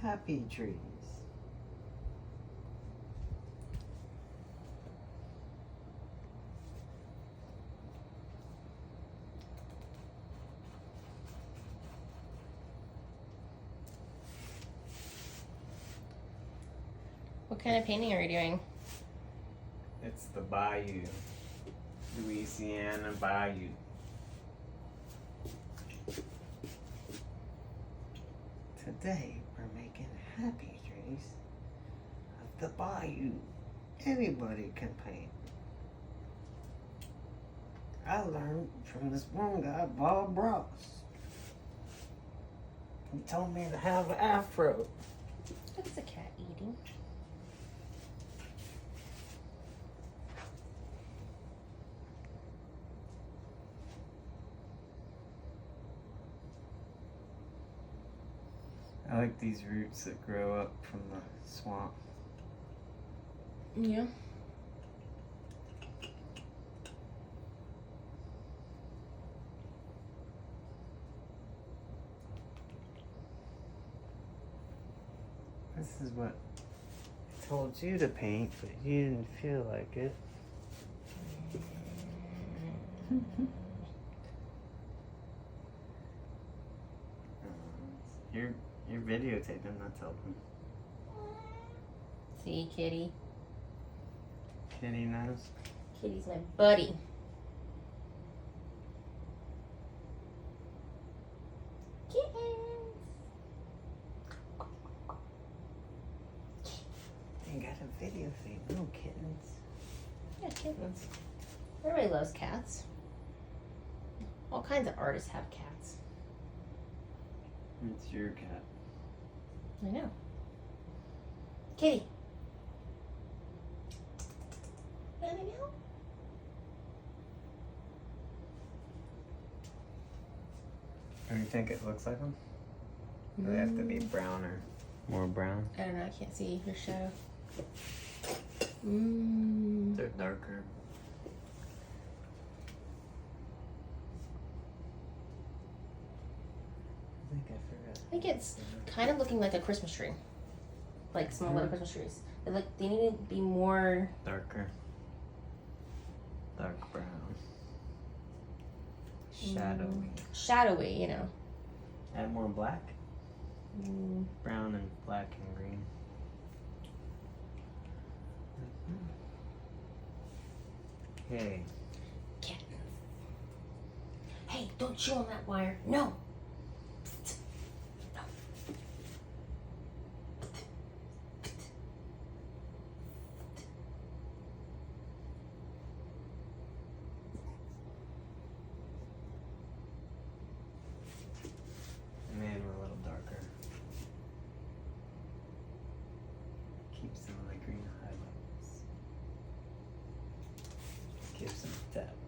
happy trees. What kind of painting are you doing? It's the bayou. Louisiana bayou. Today we're making happy trees of the bayou. Anybody can paint. I learned from this one guy, Bob Ross. He told me to have an afro. That's a cat eating. I like these roots that grow up from the swamp. Yeah. This is what I told you to paint, but you didn't feel like it. You're videotaping, that's helping. See, Kitty. Kitty knows. Kitty's my buddy. Kittens. You got a video feed, little kittens. Yeah, kittens. Everybody loves cats. All kinds of artists have cats. It's your cat. I know. Kitty. Let me know. Do you think it looks like them? Do they have to be brown or more brown? I don't know. I can't see your shadow. They're darker. I think I forgot. I think it's kind of looking like a Christmas tree, like small little Christmas trees. They need to be more Darker. Dark brown. Shadowy. shadowy, you know. Add more black. Brown and black and green. Okay. Kittens. Hey, don't chew on that wire. No. Man, we're a little darker. Keep some of the green highlights. Give some depth.